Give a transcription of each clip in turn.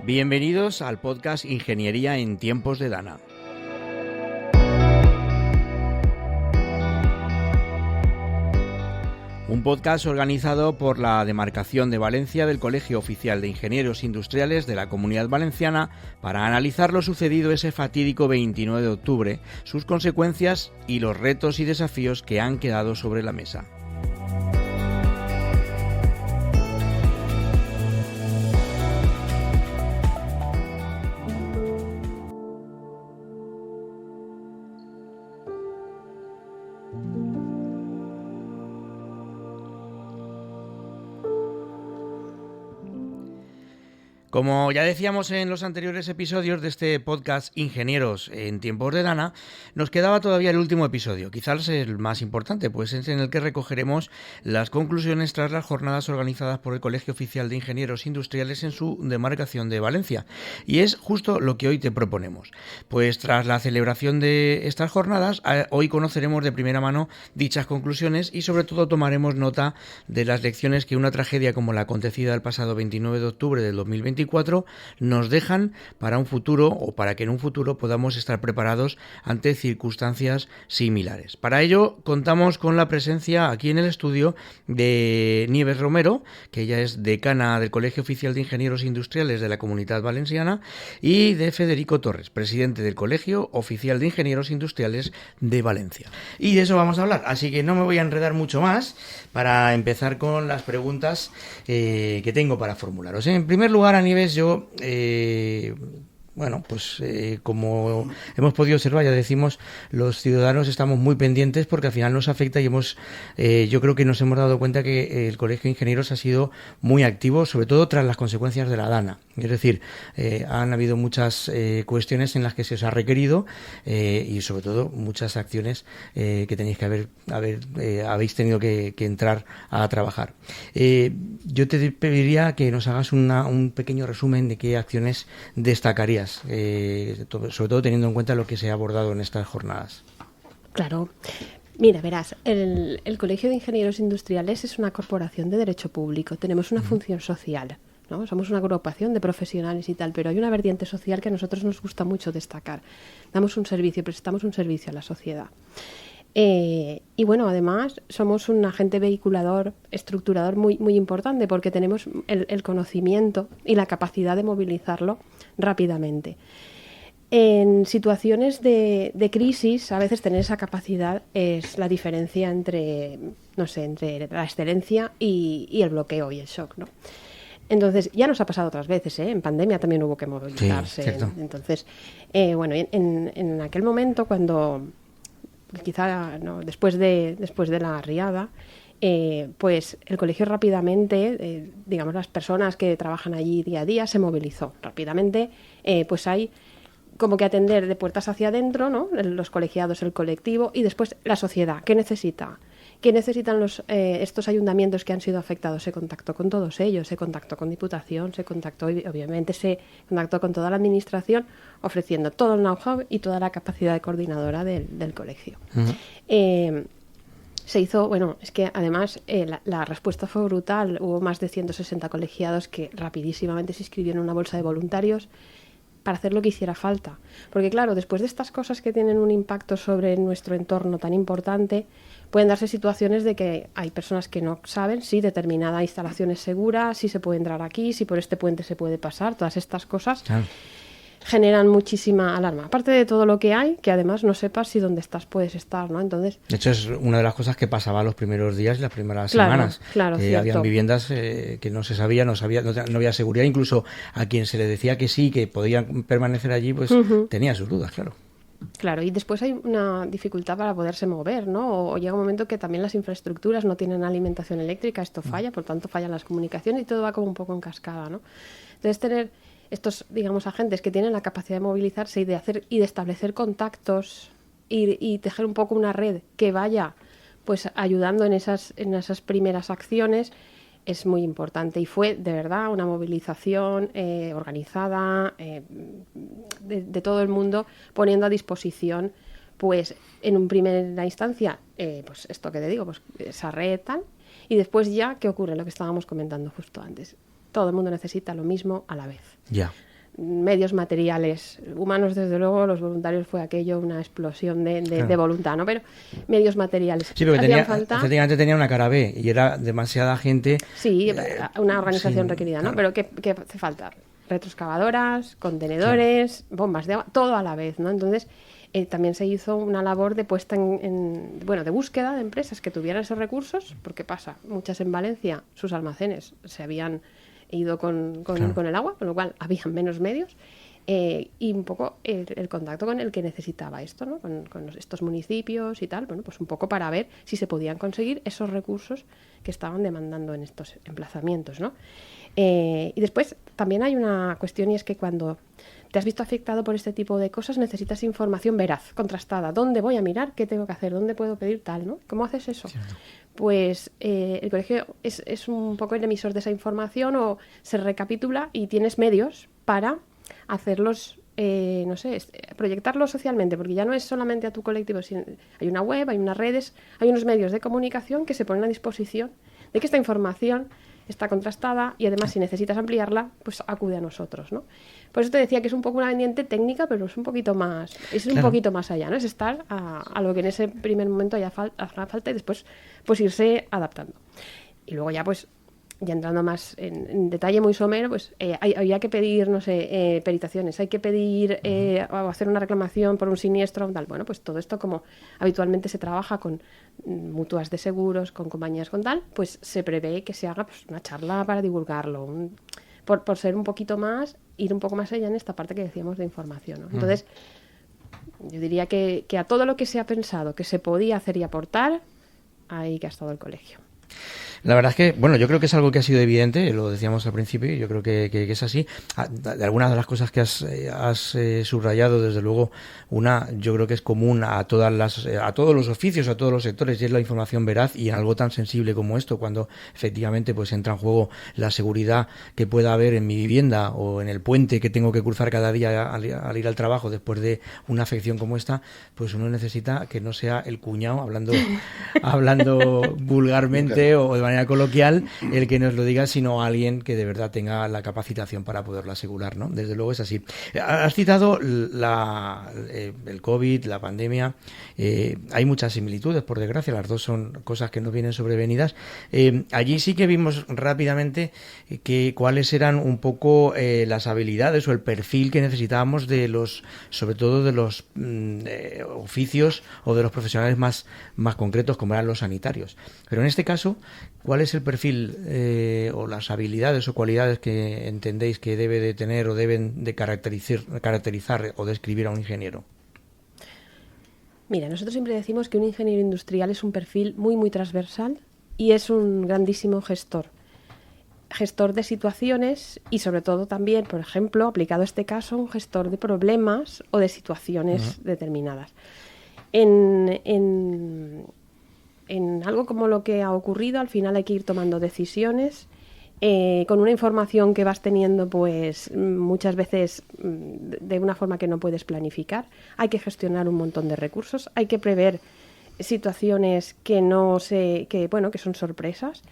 Bienvenidos al podcast Ingeniería en tiempos de Dana. Un podcast organizado por la Demarcación de Valencia del Colegio Oficial de Ingenieros Industriales de la Comunidad Valenciana para analizar lo sucedido ese fatídico 29 de octubre, sus consecuencias y los retos y desafíos que han quedado sobre la mesa. Como ya decíamos en los anteriores episodios de este podcast Ingenieros en tiempos de Dana, nos quedaba todavía el último episodio, quizás el más importante, pues es en el que recogeremos las conclusiones tras las jornadas organizadas por el Colegio Oficial de Ingenieros Industriales en su demarcación de Valencia. Y es justo lo que hoy te proponemos. Pues tras la celebración de estas jornadas, hoy conoceremos de primera mano dichas conclusiones y sobre todo tomaremos nota de las lecciones que una tragedia como la acontecida el pasado 29 de octubre del 2024 nos dejan para un futuro o para que en un futuro podamos estar preparados ante circunstancias similares. Para ello contamos con la presencia aquí en el estudio de Nieves Romero, que ella es decana del Colegio Oficial de Ingenieros Industriales de la Comunidad Valenciana, y de Federico Torres, presidente del Colegio Oficial de Ingenieros Industriales de Valencia. Y de eso vamos a hablar, así que no me voy a enredar mucho más para empezar con las preguntas que tengo para formularos. En primer lugar, Nieves, yo, como hemos podido observar, ya decimos, los ciudadanos estamos muy pendientes porque al final nos afecta y yo creo que nos hemos dado cuenta que el Colegio de Ingenieros ha sido muy activo, sobre todo tras las consecuencias de la DANA. Es decir, han habido muchas cuestiones en las que se os ha requerido y sobre todo muchas acciones que tenéis que habéis tenido que entrar a trabajar. Yo te pediría que nos hagas un pequeño resumen de qué acciones destacarías, sobre todo teniendo en cuenta lo que se ha abordado en estas jornadas. Claro. Mira, verás, el Colegio de Ingenieros Industriales es una corporación de derecho público. Tenemos una función social, ¿no? Somos una agrupación de profesionales y tal, pero hay una vertiente social que a nosotros nos gusta mucho destacar. Damos un servicio, prestamos un servicio a la sociedad. Y bueno, además somos un agente vehiculador, estructurador muy, muy importante porque tenemos el conocimiento y la capacidad de movilizarlo rápidamente. En situaciones de crisis, a veces tener esa capacidad es la diferencia entre la excelencia y el bloqueo y el shock, ¿no? Entonces, ya nos ha pasado otras veces, ¿eh? En pandemia también hubo que movilizarse. Sí, entonces, en aquel momento cuando quizá no, después de la riada, pues el colegio rápidamente, las personas que trabajan allí día a día se movilizó rápidamente, pues hay como que atender de puertas hacia adentro, ¿no? Los colegiados, el colectivo y después la sociedad. ¿Qué necesita? ¿Qué necesitan estos ayuntamientos que han sido afectados? Se contactó con todos ellos, se contactó con Diputación, se contactó con toda la administración, ofreciendo todo el know-how y toda la capacidad de coordinadora del colegio. Uh-huh. Se hizo, es que además la respuesta fue brutal. Hubo más de 160 colegiados que rapidísimamente se inscribieron en una bolsa de voluntarios para hacer lo que hiciera falta. Porque claro, después de estas cosas que tienen un impacto sobre nuestro entorno tan importante, pueden darse situaciones de que hay personas que no saben si determinada instalación es segura, si se puede entrar aquí, si por este puente se puede pasar. Todas estas cosas generan muchísima alarma. Aparte de todo lo que hay, que además no sepas si donde estás puedes estar, ¿no? Entonces, de hecho, es una de las cosas que pasaba los primeros días y las primeras semanas. Claro, que habían viviendas que no se sabía, no había seguridad. Incluso a quien se le decía que sí, que podían permanecer allí, pues tenía sus dudas, claro. Claro, y después hay una dificultad para poderse mover, ¿no? O llega un momento que también las infraestructuras no tienen alimentación eléctrica, esto falla, por tanto fallan las comunicaciones y todo va como un poco en cascada, ¿no? Entonces tener estos, agentes que tienen la capacidad de movilizarse y de hacer y de establecer contactos y tejer un poco una red que vaya pues ayudando en esas primeras acciones es muy importante y fue de verdad una movilización organizada de todo el mundo poniendo a disposición pues en una primera instancia pues esto que te digo, pues esa red tal, y después ya ¿qué ocurre? Lo que estábamos comentando justo antes, todo el mundo necesita lo mismo a la vez. Ya. medios materiales, humanos desde luego, los voluntarios fue aquello, una explosión de voluntad, ¿no? Pero medios materiales. Sí, porque efectivamente tenía una cara B y era demasiada gente. Sí, una organización requerida, ¿no? Claro. Pero ¿qué hace falta? Retroexcavadoras, contenedores, bombas de agua, todo a la vez, ¿no? Entonces, también se hizo una labor de puesta de búsqueda de empresas que tuvieran esos recursos, porque pasa, muchas en Valencia, sus almacenes se habían ido con el agua, con lo cual había menos medios, y un poco el contacto con el que necesitaba esto, ¿no? Con estos municipios y tal, bueno, pues un poco para ver si se podían conseguir esos recursos que estaban demandando en estos emplazamientos, ¿no? Y después también hay una cuestión, y es que cuando te has visto afectado por este tipo de cosas necesitas información veraz, contrastada. ¿Dónde voy a mirar? ¿Qué tengo que hacer? ¿Dónde puedo pedir tal? ¿No? ¿Cómo haces eso? Cierto. Pues el colegio es un poco el emisor de esa información, o se recapitula y tienes medios para hacerlos, proyectarlos socialmente, porque ya no es solamente a tu colectivo, sino hay una web, hay unas redes, hay unos medios de comunicación que se ponen a disposición de que esta información está contrastada, y además si necesitas ampliarla, pues acude a nosotros, ¿no? Por eso te decía que es un poco una pendiente técnica, pero es un poquito más, un poquito más allá, ¿no? Es estar a lo que en ese primer momento haga falta, y después pues irse adaptando. Y luego ya pues, ya entrando más en detalle muy somero, pues había que pedir, peritaciones, hay que pedir o hacer una reclamación por un siniestro, tal. Bueno, pues todo esto, como habitualmente se trabaja con mutuas de seguros, con compañías con tal, pues se prevé que se haga pues una charla para divulgarlo, por ser un poquito más, ir un poco más allá en esta parte que decíamos de información, ¿no? Entonces, yo diría que a todo lo que se ha pensado que se podía hacer y aportar, ahí que ha estado el colegio. La verdad es que, bueno, yo creo que es algo que ha sido evidente, lo decíamos al principio, y yo creo que es así. De algunas de las cosas que has subrayado, desde luego, una yo creo que es común a todos los oficios, a todos los sectores, y es la información veraz, y en algo tan sensible como esto, cuando efectivamente pues entra en juego la seguridad que pueda haber en mi vivienda o en el puente que tengo que cruzar cada día al ir al trabajo después de una afección como esta, pues uno necesita que no sea el cuñado, hablando vulgarmente o de manera coloquial, el que nos lo diga, sino alguien que de verdad tenga la capacitación para poderlo asegurar, ¿no? Desde luego es así. Has citado el COVID, la pandemia. Hay muchas similitudes, por desgracia, las dos son cosas que nos vienen sobrevenidas. Allí sí que vimos rápidamente cuáles eran un poco las habilidades o el perfil que necesitábamos sobre todo de los oficios o de los profesionales más concretos, como eran los sanitarios. Pero en este caso, ¿cuál es el perfil o las habilidades o cualidades que entendéis que debe de tener o deben de caracterizar o describir a un ingeniero? Mira, nosotros siempre decimos que un ingeniero industrial es un perfil muy, muy transversal y es un grandísimo gestor de situaciones, y sobre todo también, por ejemplo, aplicado a este caso, un gestor de problemas o de situaciones determinadas. En algo como lo que ha ocurrido, al final hay que ir tomando decisiones con una información que vas teniendo pues muchas veces de una forma que no puedes planificar. Hay que gestionar un montón de recursos, hay que prever situaciones que son sorpresas,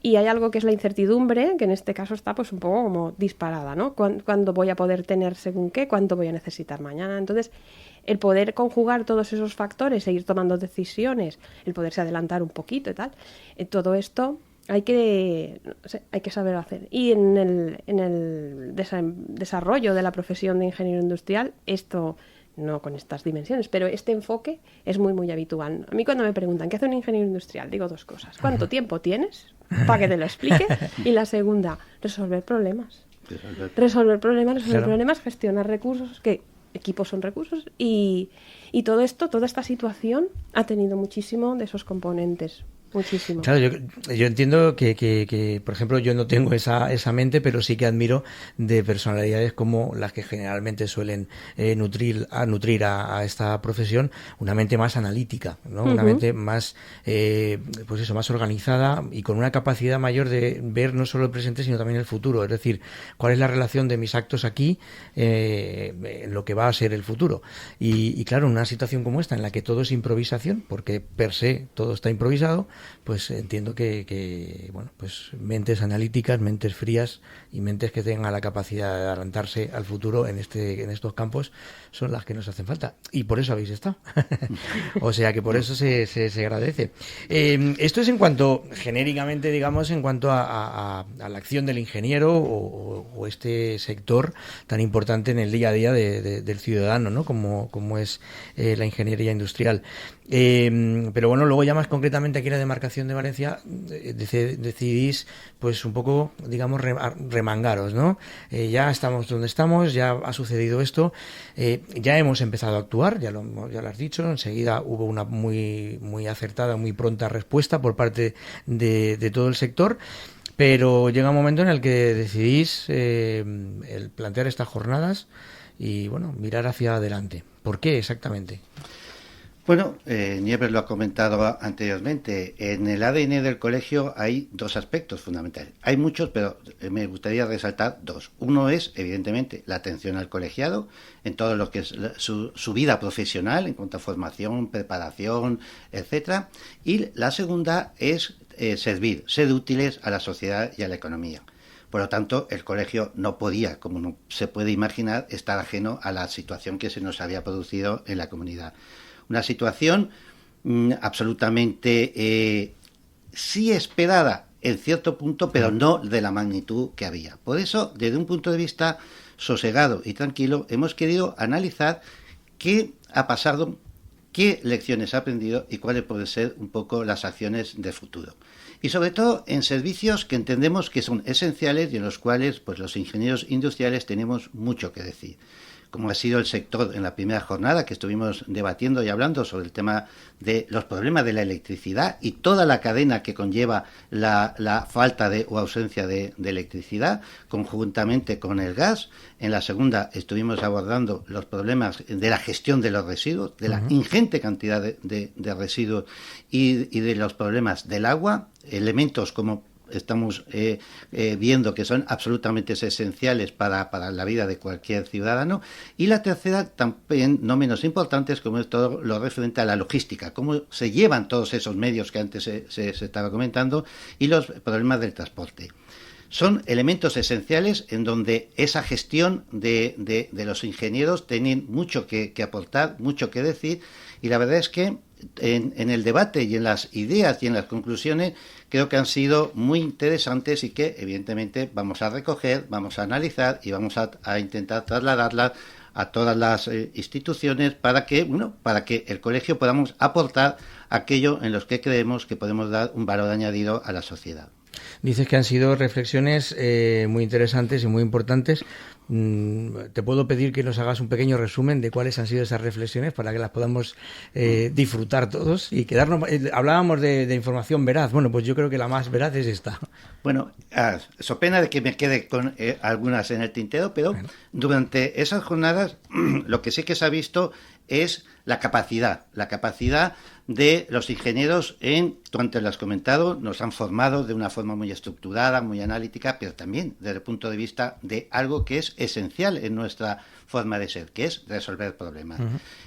y hay algo que es la incertidumbre, que en este caso está pues un poco como disparada, ¿no? ¿Cuándo voy a poder tener según qué? ¿Cuánto voy a necesitar mañana? Entonces, el poder conjugar todos esos factores e ir tomando decisiones, el poderse adelantar un poquito y tal, todo esto hay que saber hacer. Y en el desarrollo de la profesión de ingeniero industrial, esto no con estas dimensiones, pero este enfoque es muy, muy habitual. A mí cuando me preguntan ¿qué hace un ingeniero industrial? Digo dos cosas. ¿Cuánto tiempo tienes para que te lo explique? Y la segunda, resolver problemas. Resolver problemas, gestionar recursos, que equipos son recursos, y todo esto, toda esta situación ha tenido muchísimo de esos componentes. Muchísimo. Claro, yo entiendo que, por ejemplo, yo no tengo esa mente, pero sí que admiro de personalidades como las que generalmente suelen nutrir a esta profesión, una mente más analítica, ¿no? Una mente más, más organizada y con una capacidad mayor de ver no solo el presente, sino también el futuro. Es decir, cuál es la relación de mis actos aquí en lo que va a ser el futuro. Y claro, en una situación como esta, en la que todo es improvisación, porque per se todo está improvisado, pues entiendo que bueno, pues mentes analíticas, mentes frías y mentes que tengan la capacidad de adelantarse al futuro en estos campos son las que nos hacen falta. Y por eso habéis estado. O sea que por eso se agradece. Esto es en cuanto, genéricamente, digamos, en cuanto a la acción del ingeniero o este sector tan importante en el día a día del ciudadano, ¿no? Como es la ingeniería industrial. Pero bueno, luego ya más concretamente aquí en la demarcación de Valencia decidís pues un poco, digamos, remangaros, ¿no? Ya estamos donde estamos, ya ha sucedido esto, ya hemos empezado a actuar, ya lo has dicho, enseguida hubo una muy, muy acertada, muy pronta respuesta por parte de todo el sector. Pero llega un momento en el que decidís el plantear estas jornadas y, bueno, mirar hacia adelante. ¿Por qué exactamente? Bueno, Nieves lo ha comentado anteriormente. En el ADN del colegio hay dos aspectos fundamentales. Hay muchos, pero me gustaría resaltar dos. Uno es, evidentemente, la atención al colegiado en todo lo que es su vida profesional, en cuanto a formación, preparación, etcétera. Y la segunda es ser útiles a la sociedad y a la economía. Por lo tanto, el colegio no podía, como no se puede imaginar, estar ajeno a la situación que se nos había producido en la comunidad. Una situación absolutamente sí esperada en cierto punto, pero no de la magnitud que había. Por eso, desde un punto de vista sosegado y tranquilo, hemos querido analizar qué ha pasado, qué lecciones ha aprendido y cuáles pueden ser un poco las acciones de futuro. Y sobre todo en servicios que entendemos que son esenciales y en los cuales pues los ingenieros industriales tenemos mucho que decir. Como ha sido el sector en la primera jornada que estuvimos debatiendo y hablando sobre el tema de los problemas de la electricidad y toda la cadena que conlleva la falta o ausencia de electricidad, conjuntamente con el gas. En la segunda estuvimos abordando los problemas de la gestión de los residuos, de la ingente cantidad de residuos y de los problemas del agua, elementos como estamos viendo que son absolutamente esenciales para la vida de cualquier ciudadano. Y la tercera, también no menos importante, es como es todo lo referente a la logística, cómo se llevan todos esos medios que antes se estaba comentando y los problemas del transporte. Son elementos esenciales en donde esa gestión de los ingenieros tienen mucho que aportar, mucho que decir, y la verdad es que en el debate y en las ideas y en las conclusiones creo que han sido muy interesantes y que evidentemente vamos a recoger, vamos a analizar y vamos a intentar trasladarlas a todas las instituciones para que el colegio podamos aportar aquello en los que creemos que podemos dar un valor añadido a la sociedad. Dices que han sido reflexiones muy interesantes y muy importantes. Te puedo pedir que nos hagas un pequeño resumen de cuáles han sido esas reflexiones para que las podamos disfrutar todos y quedarnos. Hablábamos de información veraz. Bueno, pues yo creo que la más veraz es esta. Bueno, so pena de que me quede con algunas en el tintero, pero durante esas jornadas lo que sí que se ha visto es la capacidad de los ingenieros tú antes lo has comentado, nos han formado de una forma muy estructurada, muy analítica, pero también desde el punto de vista de algo que es esencial en nuestra forma de ser, que es resolver problemas.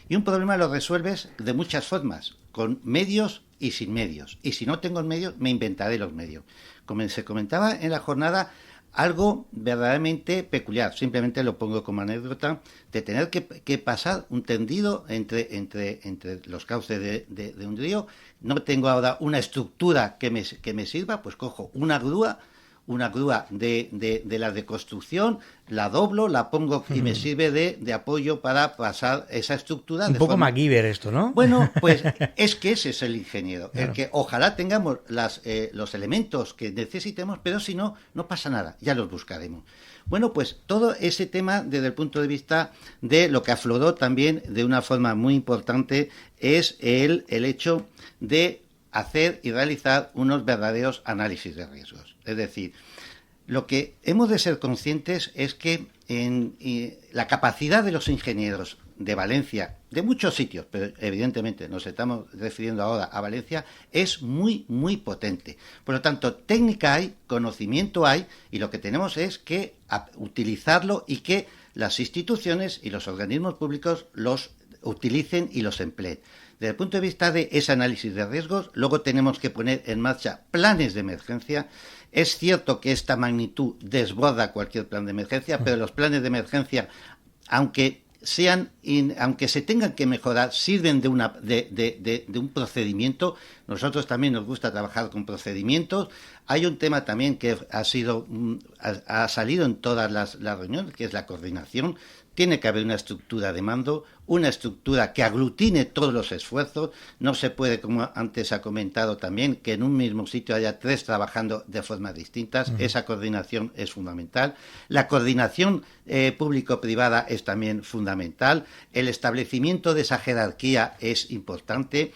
Y un problema lo resuelves de muchas formas, con medios y sin medios. Y si no tengo medios, me inventaré los medios. Como se comentaba en la jornada, algo verdaderamente peculiar, simplemente lo pongo como anécdota, de tener que pasar un tendido entre los cauces de un río. No tengo ahora una estructura que me sirva, pues cojo una grúa de la de construcción, la doblo, la pongo y me sirve de apoyo para pasar esa estructura. Un poco MacGyver esto, ¿no? Bueno, pues es que ese es el ingeniero, claro. El que ojalá tengamos los elementos que necesitemos, pero si no, no pasa nada, ya los buscaremos. Bueno, pues todo ese tema desde el punto de vista de lo que afloró también de una forma muy importante es el hecho de hacer y realizar unos verdaderos análisis de riesgos. Es decir, lo que hemos de ser conscientes es que la capacidad de los ingenieros de Valencia, de muchos sitios, pero evidentemente nos estamos refiriendo ahora a Valencia, es muy, muy potente. Por lo tanto, técnica hay, conocimiento hay, y lo que tenemos es que utilizarlo y que las instituciones y los organismos públicos los utilicen y los empleen. Desde el punto de vista de ese análisis de riesgos, luego tenemos que poner en marcha planes de emergencia. Es cierto que esta magnitud desborda cualquier plan de emergencia, pero los planes de emergencia, aunque se tengan que mejorar, sirven de un procedimiento. Nosotros también nos gusta trabajar con procedimientos. Hay un tema también que ha salido en todas las reuniones, que es la coordinación. Tiene que haber una estructura de mando, una estructura que aglutine todos los esfuerzos. No se puede, como antes ha comentado también, que en un mismo sitio haya 3 trabajando de formas distintas. Esa coordinación es fundamental. La coordinación público-privada es también fundamental. El establecimiento de esa jerarquía es importante.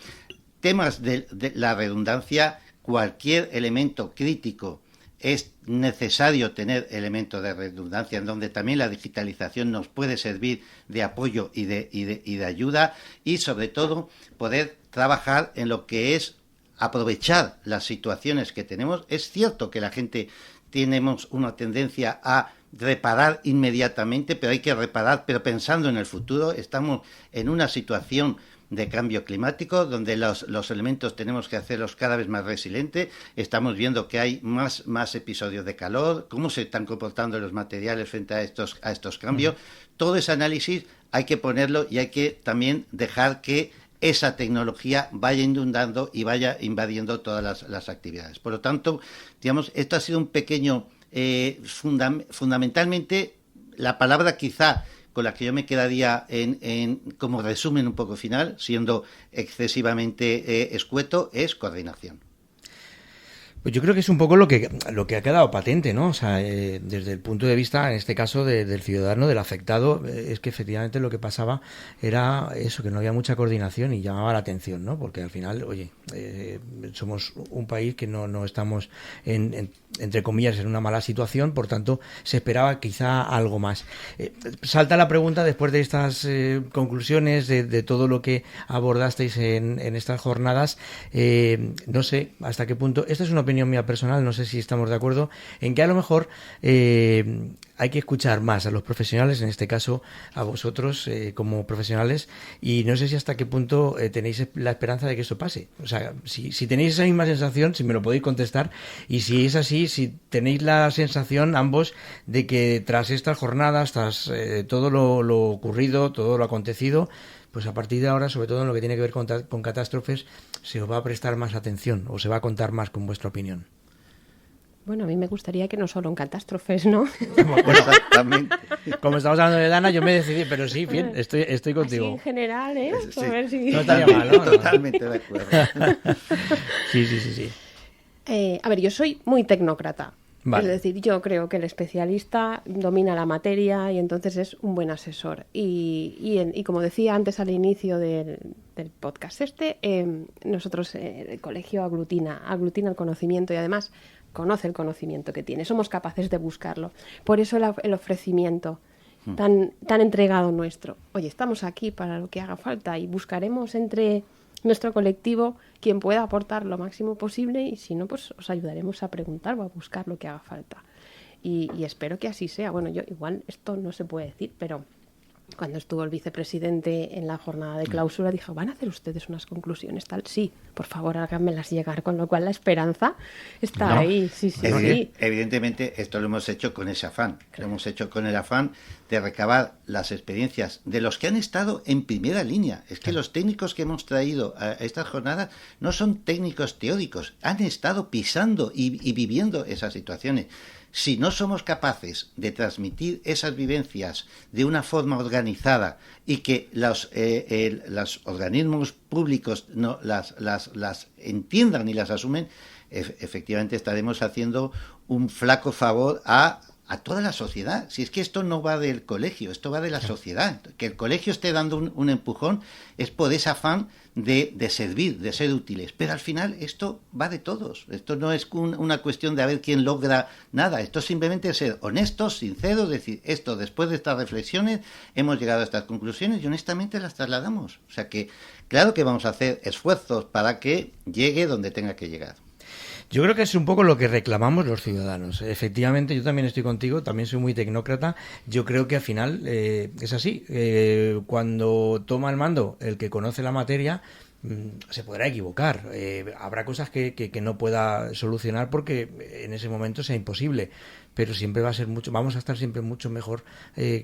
Temas de la redundancia, cualquier elemento crítico es necesario tener elementos de redundancia en donde también la digitalización nos puede servir de apoyo y de ayuda, y sobre todo poder trabajar en lo que es aprovechar las situaciones que tenemos. Es cierto que la gente tenemos una tendencia a reparar inmediatamente, pero hay que reparar pero pensando en el futuro. Estamos en una situación de cambio climático, donde los elementos tenemos que hacerlos cada vez más resilientes. Estamos viendo que hay más episodios de calor, cómo se están comportando los materiales frente a estos cambios. Todo ese análisis hay que ponerlo y hay que también dejar que esa tecnología vaya inundando y vaya invadiendo todas las actividades. Por lo tanto, digamos, esto ha sido un pequeño, fundamentalmente, la palabra quizá con la que yo me quedaría como resumen un poco final, siendo excesivamente escueto, es coordinación. Pues yo creo que es un poco lo que ha quedado patente, ¿no? O sea, desde el punto de vista, en este caso, del ciudadano, del afectado, es que efectivamente lo que pasaba era eso, que no había mucha coordinación y llamaba la atención, ¿no? Porque al final, oye, somos un país que no estamos entre comillas, en una mala situación, por tanto, se esperaba quizá algo más. Salta la pregunta, después de estas conclusiones, de todo lo que abordasteis en estas jornadas, no sé hasta qué punto, esta es una opinión mía personal, no sé si estamos de acuerdo, en que a lo mejor hay que escuchar más a los profesionales, en este caso a vosotros como profesionales, y no sé si hasta qué punto tenéis la esperanza de que esto pase. O sea, si tenéis esa misma sensación, si me lo podéis contestar, y si es así, si tenéis la sensación ambos de que tras estas jornadas, tras todo lo ocurrido, todo lo acontecido, pues a partir de ahora, sobre todo en lo que tiene que ver con catástrofes, se os va a prestar más atención o se va a contar más con vuestra opinión. Bueno, a mí me gustaría que no solo en catástrofes, ¿no? Bueno, exactamente. Como estamos hablando de Dana, yo me decidí, pero sí, bien, estoy contigo. Así en general, ¿eh? Sí. A ver si... No estaría mal, ¿no? Totalmente de acuerdo. Sí. A ver, yo soy muy tecnócrata. Vale. Es decir, yo creo que el especialista domina la materia y entonces es un buen asesor. Y como decía antes al inicio del podcast nosotros el colegio aglutina el conocimiento y además conoce el conocimiento que tiene. Somos capaces de buscarlo. Por eso el ofrecimiento tan entregado nuestro. Oye, estamos aquí para lo que haga falta y buscaremos entre nuestro colectivo quien pueda aportar lo máximo posible y si no, pues os ayudaremos a preguntar o a buscar lo que haga falta. Y espero que así sea. Bueno, yo igual esto no se puede decir, pero cuando estuvo el vicepresidente en la jornada de clausura dijo, ¿van a hacer ustedes unas conclusiones tal? Sí, por favor, háganmelas llegar, con lo cual la esperanza está ahí. Sí. Evidentemente esto lo hemos hecho con ese afán, lo hemos hecho con el afán de recabar las experiencias de los que han estado en primera línea. Es que los técnicos que hemos traído a estas jornadas no son técnicos teóricos, han estado pisando y viviendo esas situaciones. Si no somos capaces de transmitir esas vivencias de una forma organizada y que los organismos públicos no las entiendan y las asumen, efectivamente estaremos haciendo un flaco favor a toda la sociedad. Si es que esto no va del colegio, esto va de la sociedad. Que el colegio esté dando un empujón es por ese afán de servir, de ser útiles. Pero al final esto va de todos. Esto no es una cuestión de a ver quién logra nada. Esto es simplemente ser honestos, sinceros, decir, esto después de estas reflexiones hemos llegado a estas conclusiones y honestamente las trasladamos. O sea que claro que vamos a hacer esfuerzos para que llegue donde tenga que llegar. Yo creo que es un poco lo que reclamamos los ciudadanos. Efectivamente, yo también estoy contigo, también soy muy tecnócrata. Yo creo que al final es así. Cuando toma el mando el que conoce la materia, se podrá equivocar, habrá cosas que no pueda solucionar porque en ese momento sea imposible, pero siempre va a ser vamos a estar siempre mucho mejor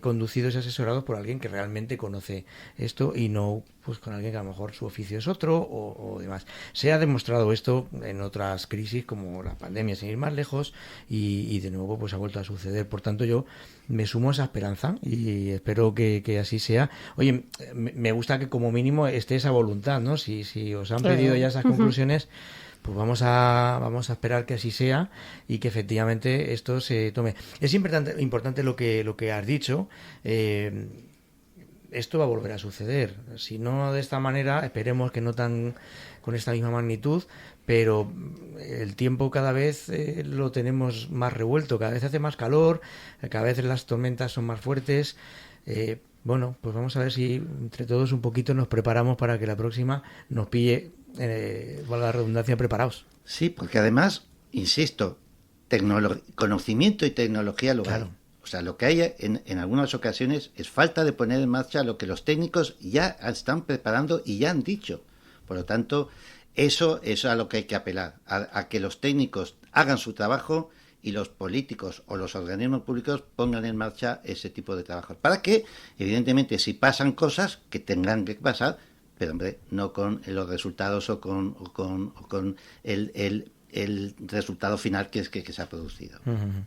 conducidos y asesorados por alguien que realmente conoce esto y no pues con alguien que a lo mejor su oficio es otro o demás. Se ha demostrado esto en otras crisis como la pandemia, sin ir más lejos, y de nuevo pues ha vuelto a suceder. Por tanto, yo me sumo a esa esperanza y espero que así sea. Oye, me gusta que como mínimo esté esa voluntad, ¿no? Si os han pedido ya esas conclusiones, pues vamos a esperar que así sea y que efectivamente esto se tome. Es importante lo que has dicho. Esto va a volver a suceder. Si no de esta manera, esperemos que no tan con esta misma magnitud, pero el tiempo cada vez lo tenemos más revuelto, cada vez hace más calor, cada vez las tormentas son más fuertes. Bueno, pues vamos a ver si entre todos un poquito nos preparamos para que la próxima nos pille, valga la redundancia, preparados. Sí, porque además, insisto, conocimiento y tecnología lo hay. O sea, lo que hay en algunas ocasiones es falta de poner en marcha lo que los técnicos ya están preparando y ya han dicho. Por lo tanto, eso es a lo que hay que apelar, a que los técnicos hagan su trabajo y los políticos o los organismos públicos pongan en marcha ese tipo de trabajos. Para que, evidentemente, si pasan cosas que tengan que pasar, pero hombre, no con los resultados o con el resultado final que se ha producido. Uh-huh.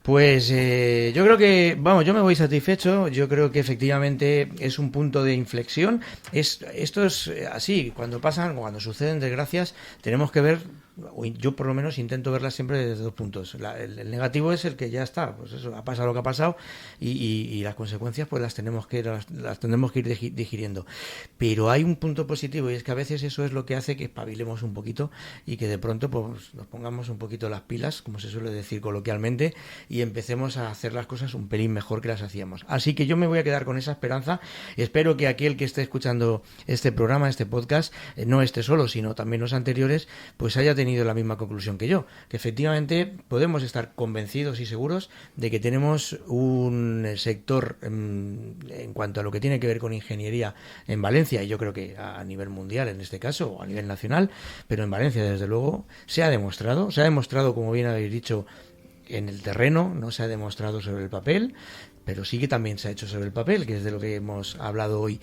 Pues yo creo que, yo me voy satisfecho. Yo creo que efectivamente es un punto de inflexión. Esto es así, cuando suceden desgracias, tenemos que ver, o yo por lo menos intento verlas siempre desde dos puntos. El negativo es el que ya está, pues eso, ha pasado lo que ha pasado y las consecuencias pues las tenemos que ir digiriendo. Pero hay un punto positivo y es que a veces eso es lo que hace que espabilemos un poquito y que de pronto pues nos pongamos un poquito las pilas, como se suele decir coloquialmente, y empecemos a hacer las cosas un pelín mejor que las hacíamos. Así que yo me voy a quedar con esa esperanza. Espero que aquel que esté escuchando este programa, este podcast, no esté solo, sino también los anteriores, pues haya tenido la misma conclusión que yo, que efectivamente podemos estar convencidos y seguros de que tenemos un sector en cuanto a lo que tiene que ver con ingeniería en Valencia, y yo creo que a nivel mundial en este caso, o a nivel nacional, pero en Valencia desde luego se ha demostrado, como bien habéis dicho, en el terreno, no se ha demostrado sobre el papel, pero sí que también se ha hecho sobre el papel, que es de lo que hemos hablado hoy.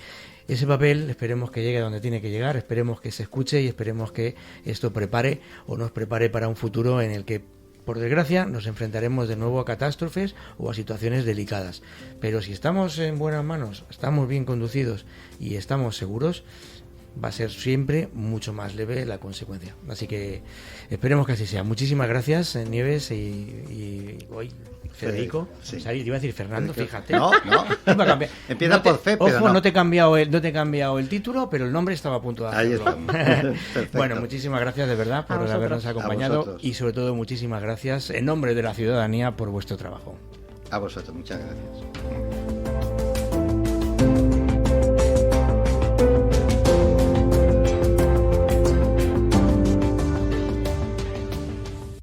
Ese papel esperemos que llegue a donde tiene que llegar, esperemos que se escuche y esperemos que esto prepare o nos prepare para un futuro en el que, por desgracia, nos enfrentaremos de nuevo a catástrofes o a situaciones delicadas. Pero si estamos en buenas manos, estamos bien conducidos y estamos seguros, va a ser siempre mucho más leve la consecuencia. Así que esperemos que así sea. Muchísimas gracias, Nieves y hoy Federico. Sí. Iba a decir Fernando, fíjate. No. Empieza por C, pero ojo, no te he cambiado el título, pero el nombre estaba a punto de hacerlo. Ahí está. Bueno, muchísimas gracias de verdad por habernos acompañado y sobre todo muchísimas gracias en nombre de la ciudadanía por vuestro trabajo. A vosotros, muchas gracias.